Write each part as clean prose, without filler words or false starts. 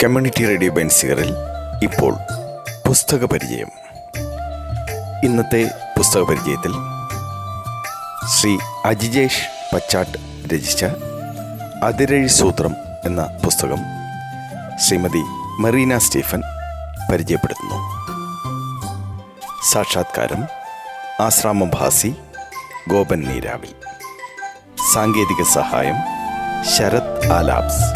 Community radio ബെൻസിയറിൽ ഇപ്പോൾ പുസ്തക പരിചയം. ഇന്നത്തെ പുസ്തക പരിചയത്തിൽ ശ്രീ അജിജേഷ് പച്ചാട്ട് രചിച്ച അതിരഴി സൂത്രം എന്ന പുസ്തകം ശ്രീമതി മറീന സ്റ്റീഫൻ പരിചയപ്പെടുത്തുന്നു. സാക്ഷാത്കാരം ആശ്രാമം ഭാസി, ഗോപൻ നീരാവിൽ. സാങ്കേതിക സഹായം ശരത് ആലാബ്സ്.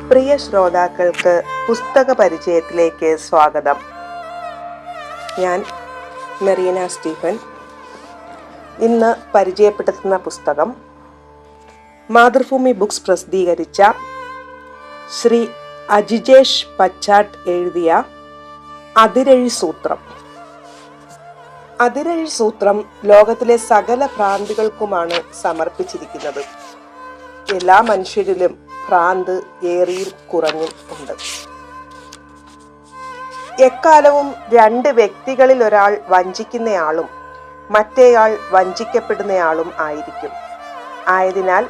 പ്രിയ ശ്രോതാക്കൾക്ക് പുസ്തക പരിചയത്തിലേക്ക് സ്വാഗതം. ഞാൻ മറീന സ്റ്റീഫൻ. ഇന്ന് പരിചയപ്പെടുത്തുന്ന പുസ്തകം മാതൃഭൂമി ബുക്സ് പ്രസിദ്ധീകരിച്ച ശ്രീ അജിജേഷ് പച്ചാട്ട് എഴുതിയ അതിരഴി സൂത്രം. അതിരഴി സൂത്രം ലോകത്തിലെ സകല ഭ്രാന്തികൾക്കുമാണ് സമർപ്പിച്ചിരിക്കുന്നത്. എല്ലാ മനുഷ്യരിലും ഭ്രാന്ത് ഏറിയും കുറഞ്ഞും ഉണ്ട്. എക്കാലവും രണ്ട് വ്യക്തികളിൽ ഒരാൾ വഞ്ചിക്കുന്നയാളും മറ്റേയാൾ വഞ്ചിക്കപ്പെടുന്നയാളും ആയിരിക്കും. ആയതിനാൽ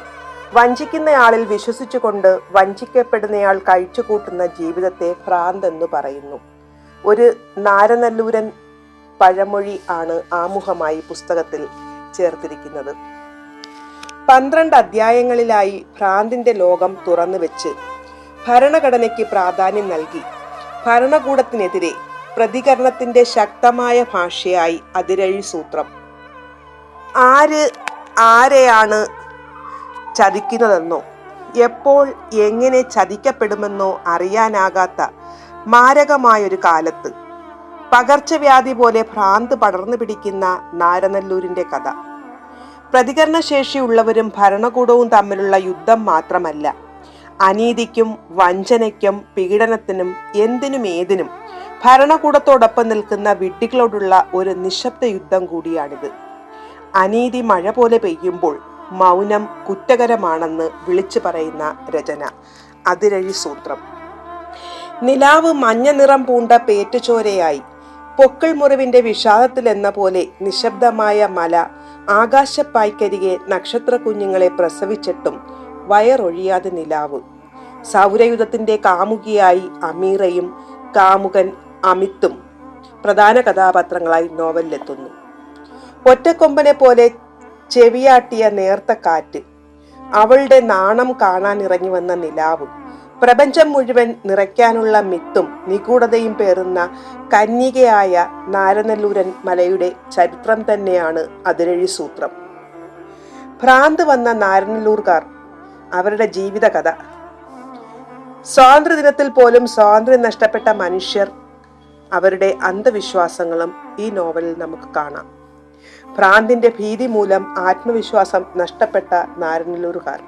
വഞ്ചിക്കുന്നയാളിൽ വിശ്വസിച്ചുകൊണ്ട് വഞ്ചിക്കപ്പെടുന്നയാൾ കഴിച്ചുകൂട്ടുന്ന ജീവിതത്തെ ഭ്രാന്ത് എന്ന് പറയുന്നു. ഒരു നാരനല്ലൂരൻ പഴമൊഴി ആണ് ആമുഖമായി പുസ്തകത്തിൽ ചേർത്തിരിക്കുന്നത്. 12 അധ്യായങ്ങളിലായി ഭ്രാന്തിന്റെ ലോകം തുറന്നു വെച്ച് ഭരണഘടനയ്ക്ക് പ്രാധാന്യം നൽകി ഭരണകൂടത്തിനെതിരെ പ്രതികരണത്തിന്റെ ശക്തമായ ഭാഷയായി അതിരഴി സൂത്രം. ആരെയാണ് ചതിക്കുന്നതെന്നോ എപ്പോൾ എങ്ങനെ ചതിക്കപ്പെടുമെന്നോ അറിയാനാകാത്ത മാരകമായൊരു കാലത്ത് പകർച്ചവ്യാധി പോലെ ഭ്രാന്ത് പടർന്നു പിടിക്കുന്ന നാരനല്ലൂരിന്റെ കഥ. പ്രതികരണശേഷിയുള്ളവരും ഭരണകൂടവും തമ്മിലുള്ള യുദ്ധം മാത്രമല്ല, അനീതിക്കും വഞ്ചനയ്ക്കും പീഡനത്തിനും എന്തിനും ഏതിനും ഭരണകൂടത്തോടൊപ്പം നിൽക്കുന്ന വിഡ്ഢികളോടുള്ള ഒരു നിശബ്ദ യുദ്ധം കൂടിയാണിത്. അനീതി മഴ പോലെ പെയ്യുമ്പോൾ മൗനം കുറ്റകരമാണെന്ന് വിളിച്ചു പറയുന്ന രചന അതിരഴി സൂത്രം. നിലാവ് മഞ്ഞ നിറം പൂണ്ട പേറ്റുചോരയായി പൊക്കിൾ മുറിവിന്റെ വിഷാദത്തിൽ എന്ന പോലെ നിശബ്ദമായ മല ആകാശപ്പായ്ക്കരികെ നക്ഷത്ര കുഞ്ഞുങ്ങളെ പ്രസവിച്ചിട്ടും വയറൊഴിയാതെ നിലാവ്. സൗരയുധത്തിന്റെ കാമുകിയായി അമീറയും കാമുകൻ അമിത്തും പ്രധാന കഥാപാത്രങ്ങളായി നോവലിലെത്തുന്നു. ഒറ്റക്കൊമ്പനെ പോലെ ചെവിയാട്ടിയ നേർത്ത കാറ്റ്, അവളുടെ നാണം കാണാൻ ഇറങ്ങി വന്ന നിലാവ്, പ്രപഞ്ചം മുഴുവൻ നിറയ്ക്കാനുള്ള മിത്തും നിഗൂഢതയും പേറുന്ന കന്യകയായ നാരനല്ലൂരൻ മലയുടെ ചരിത്രം തന്നെയാണ് അതിരഴി സൂത്രം. ഭ്രാന്ത് വന്ന നാരനല്ലൂർക്കാർ, അവരുടെ ജീവിതകഥ. സ്വാതന്ത്ര്യദിനത്തിൽ പോലും സ്വാതന്ത്ര്യം നഷ്ടപ്പെട്ട മനുഷ്യർ, അവരുടെ അന്ധവിശ്വാസങ്ങളും ഈ നോവലിൽ നമുക്ക് കാണാം. ഭ്രാന്തിന്റെ ഭീതി മൂലം ആത്മവിശ്വാസം നഷ്ടപ്പെട്ട നാരനല്ലൂർക്കാർ.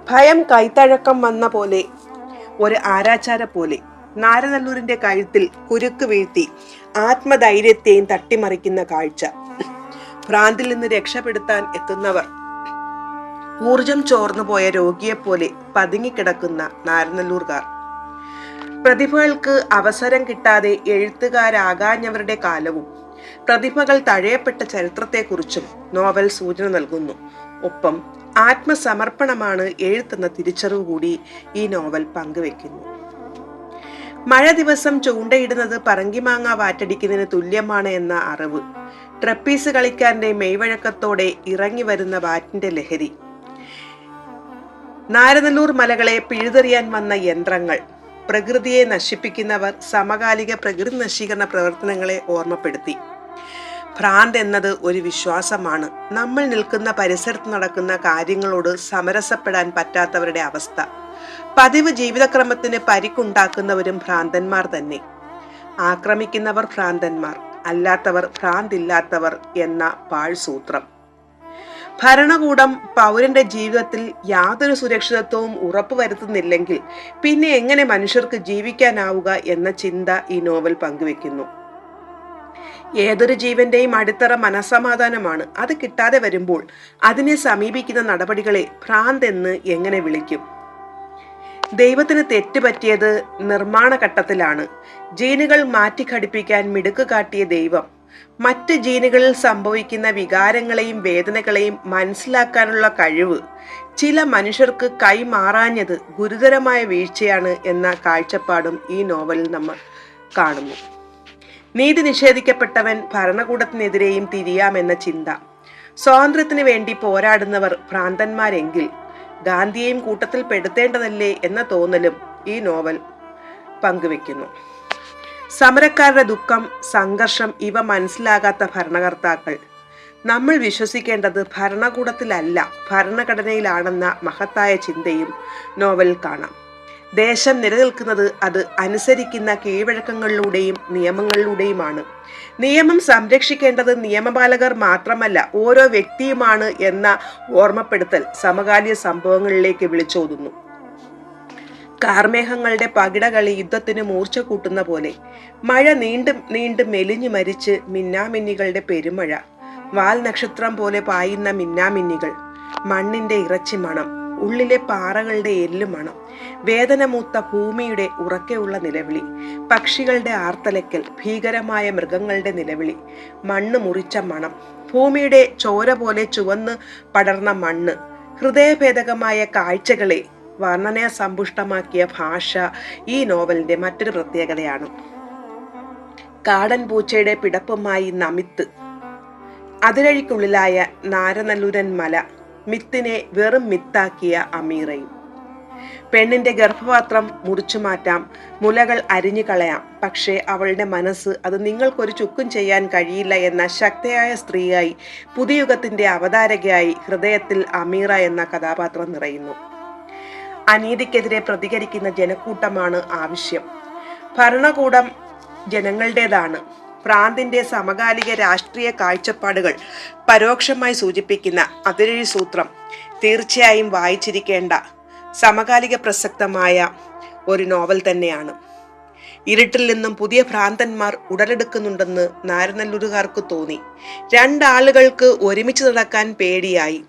ഭയം കൈത്തഴക്കം വന്ന പോലെ, ഒരു ആരാച്ചാര പോലെ നാരനല്ലൂരിന്റെ കഴുത്തിൽ കുരുക്ക് വീഴ്ത്തി ആത്മധൈര്യത്തെയും തട്ടിമറിക്കുന്ന കാഴ്ച. ഭ്രാന്തിൽ നിന്ന് രക്ഷപ്പെടുത്താൻ എത്തുന്നവർ ഊർജം ചോർന്നുപോയ രോഗിയെപ്പോലെ പതുങ്ങിക്കിടക്കുന്ന നാരനല്ലൂർക്കാർ. പ്രതിഭകൾക്ക് അവസരം കിട്ടാതെ എഴുത്തുകാരാകാഞ്ഞവരുടെ കാലവും പ്രതിഭകൾ തഴയപ്പെട്ട ചരിത്രത്തെക്കുറിച്ചും നോവൽ സൂചന നൽകുന്നു. ഒപ്പം ആത്മസമർപ്പണമാണ് എഴുത്തെന്ന തിരിച്ചറിവ് കൂടി ഈ നോവൽ പങ്കുവെക്കുന്നു. മഴ ദിവസം ചൂണ്ടയിടുന്നത് പറങ്കിമാങ്ങ വാറ്റടിക്കുന്നതിന് തുല്യമാണ് എന്ന അറിവ്, ട്രപ്പീസ് കളിക്കാരന്റെ മെയ്വഴക്കത്തോടെ ഇറങ്ങി വരുന്ന വാറ്റിന്റെ ലഹരി, നാരനല്ലൂർ മലകളെ പിഴുതെറിയാൻ വന്ന യന്ത്രങ്ങൾ, പ്രകൃതിയെ നശിപ്പിക്കുന്നവർ സമകാലിക പ്രകൃതി നശീകരണ പ്രവർത്തനങ്ങളെ ഓർമ്മപ്പെടുത്തി. ഭ്രാന്ത് എന്നത് ഒരു വിശ്വാസമാണ്. നമ്മൾ നിൽക്കുന്ന പരിസരത്ത് നടക്കുന്ന കാര്യങ്ങളോട് സമരസപ്പെടാൻ പറ്റാത്തവരുടെ അവസ്ഥ. പതിവ് ജീവിതക്രമത്തിന് പരിക്കുണ്ടാക്കുന്നവരും ഭ്രാന്തന്മാർ തന്നെ. ആക്രമിക്കുന്നവർ ഭ്രാന്തന്മാർ, അല്ലാത്തവർ ഭ്രാന്തില്ലാത്തവർ എന്ന പാഴ്സൂത്രം. ഭരണകൂടം പൗരന്റെ ജീവിതത്തിൽ യാതൊരു സുരക്ഷിതത്വവും ഉറപ്പുവരുത്തുന്നില്ലെങ്കിൽ പിന്നെ എങ്ങനെ മനുഷ്യർക്ക് ജീവിക്കാനാവുക എന്ന ചിന്ത ഈ നോവൽ പങ്കുവെക്കുന്നു. ഏതൊരു ജീവന്റെയും അടിത്തറ മനസ്സമാധാനമാണ്. അത് കിട്ടാതെ വരുമ്പോൾ അതിനെ സമീപിക്കുന്ന നടപടികളെ ഭ്രാന്ത് എന്ന് എങ്ങനെ വിളിക്കും? ദൈവത്തിന് തെറ്റുപറ്റിയത് നിർമ്മാണ ഘട്ടത്തിലാണ്. ജീനുകൾ മാറ്റിഘടിപ്പിക്കാൻ മിടുക്ക് കാട്ടിയ ദൈവം മറ്റ് ജീനുകളിൽ സംഭവിക്കുന്ന വികാരങ്ങളെയും വേദനകളെയും മനസ്സിലാക്കാനുള്ള കഴിവ് ചില മനുഷ്യർക്ക് കൈമാറാഞ്ഞത് ഗുരുതരമായ വീഴ്ചയാണ് എന്ന കാഴ്ചപ്പാടും ഈ നോവലിൽ നമ്മൾ കാണുന്നു. നീതി നിഷേധിക്കപ്പെട്ടവൻ ഭരണകൂടത്തിനെതിരെയും തിരിയാമെന്ന ചിന്ത, സ്വാതന്ത്ര്യത്തിന് വേണ്ടി പോരാടുന്നവർ ഭ്രാന്തന്മാരെങ്കിൽ ഗാന്ധിയെയും കൂട്ടത്തിൽ പെടുത്തേണ്ടതല്ലേ എന്ന തോന്നലും ഈ നോവൽ പങ്കുവെക്കുന്നു. സമരക്കാരുടെ ദുഃഖം, സംഘർഷം ഇവ മനസ്സിലാകാത്ത ഭരണകർത്താക്കൾ. നമ്മൾ വിശ്വസിക്കേണ്ടത് ഭരണകൂടത്തിലല്ല ഭരണഘടനയിലാണെന്ന മഹത്തായ ചിന്തയും നോവലിൽ കാണാം. ദേശം നിലനിൽക്കുന്നത് അത് അനുസരിക്കുന്ന കീഴ്വഴക്കങ്ങളിലൂടെയും നിയമങ്ങളിലൂടെയുമാണ്. നിയമം സംരക്ഷിക്കേണ്ടത് നിയമപാലകർ മാത്രമല്ല, ഓരോ വ്യക്തിയുമാണ് എന്ന ഓർമ്മപ്പെടുത്തൽ സമകാലിക സംഭവങ്ങളിലേക്ക് വിളിച്ചോതുന്നു. കാർമേഘങ്ങളുടെ പകിടകളി യുദ്ധത്തിന് മൂർച്ച കൂട്ടുന്ന പോലെ മഴ നീണ്ടും മെലിഞ്ഞു മരിച്ച് മിന്നാമിന്നികളുടെ പെരുമഴ, വാൽ നക്ഷത്രം പോലെ പായുന്ന മിന്നാമിന്നികൾ, മണ്ണിന്റെ ഇറച്ചി മണം, ഉള്ളിലെ പാറകളുടെ എല്ലുമണം, വേദനമൂത്ത ഭൂമിയുടെ ഉറക്കെയുള്ള നിലവിളി, പക്ഷികളുടെ ആർത്തലയ്ക്കൽ, ഭീകരമായ മൃഗങ്ങളുടെ നിലവിളി, മണ്ണ് മുറിച്ച മണം, ഭൂമിയുടെ ചോര പോലെ ചുവന്ന് പടർന്ന മണ്ണ്, ഹൃദയഭേദകമായ കാഴ്ചകളെ വർണ്ണന സമ്പുഷ്ടമാക്കിയ ഭാഷ ഈ നോവലിന്റെ മറ്റൊരു പ്രത്യേകതയാണ്. കാടൻ പൂച്ചയുടെ പിടപ്പുമായി നമിത്ത്, അതിരഴിക്കുള്ളിലായ നാരനല്ലൂരൻ മല, മിത്തിനെ വെറും മിത്താക്കിയ അമീറയും. പെണ്ണിന്റെ ഗർഭപാത്രം മുറിച്ചു മാറ്റാം, മുലകൾ അരിഞ്ഞു കളയാം, പക്ഷേ അവളുടെ മനസ്സ് അത് നിങ്ങൾക്കൊരു ചുക്കും ചെയ്യാൻ കഴിയില്ല എന്ന ശക്തയായ സ്ത്രീയായി, പുതുയുഗത്തിന്റെ അവതാരകയായി ഹൃദയത്തിൽ അമീറ എന്ന കഥാപാത്രം നിറയുന്നു. അനീതിക്കെതിരെ പ്രതികരിക്കുന്ന ജനക്കൂട്ടമാണ് ആവശ്യം. ഭരണകൂടം ജനങ്ങളുടേതാണ്. പ്രാന്തിന്റെ സമകാലിക രാഷ്ട്രീയ കാഴ്ചപ്പാടുകൾ പരോക്ഷമായി സൂചിപ്പിക്കുന്ന അതിരഴി സൂത്രം തീർച്ചയായും വായിച്ചിരിക്കേണ്ട സമകാലിക പ്രസക്തമായ ഒരു നോവൽ തന്നെയാണ്. ഇരുട്ടിൽ നിന്നും പുതിയ ഭ്രാന്തന്മാർ ഉടലെടുക്കുന്നുണ്ടെന്ന് നാരനല്ലൂരുകാർക്ക് തോന്നി. രണ്ടാളുകൾക്ക് ഒരുമിച്ച് നടക്കാൻ പേടിയായി.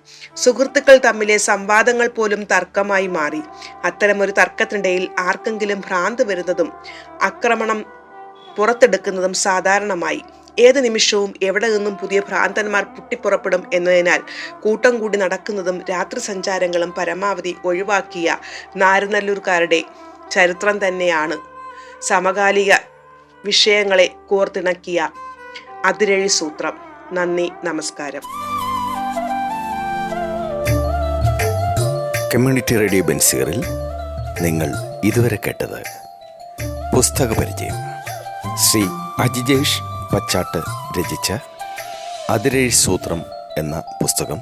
സുഹൃത്തുക്കൾ തമ്മിലെ സംവാദങ്ങൾ പോലും തർക്കമായി മാറി. അത്തരമൊരു തർക്കത്തിനിടയിൽ ആർക്കെങ്കിലും ഭ്രാന്ത് വരുന്നതും ആക്രമണം പുറത്തെടുക്കുന്നതും സാധാരണമായി. ഏത് നിമിഷവും എവിടെ നിന്നും പുതിയ ഭ്രാന്തന്മാർ പൊട്ടിപ്പുറപ്പെടും എന്നതിനാൽ കൂട്ടം കൂടി നടക്കുന്നതും രാത്രി സഞ്ചാരങ്ങളും പരമാവധി ഒഴിവാക്കിയ നാരനല്ലൂർക്കാരുടെ ചരിത്രം തന്നെയാണ് സമകാലിക വിഷയങ്ങളെ കോർത്തിണക്കിയ അതിരഴി സൂത്രം. നന്ദി, നമസ്കാരം. കമ്മ്യൂണിറ്റി റേഡിയോ ബെൻസിയറിൽ നിങ്ങൾ ഇതുവരെ കേട്ടത് പുസ്തക പരിചയം. ശ്രീ അജിജേഷ് പച്ചാട്ട് രചിച്ച അതിരഴി സൂത്രം എന്ന പുസ്തകം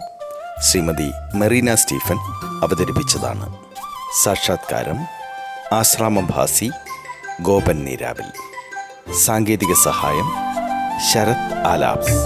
ശ്രീമതി മെറീന സ്റ്റീഫൻ അവതരിപ്പിച്ചതാണ്. സാക്ഷാത്കാരം ആശ്രാമം ഭാസി, ഗോപൻ നീരാവിൽ. സാങ്കേതിക സഹായം ശരത് ആലാബ്സ്.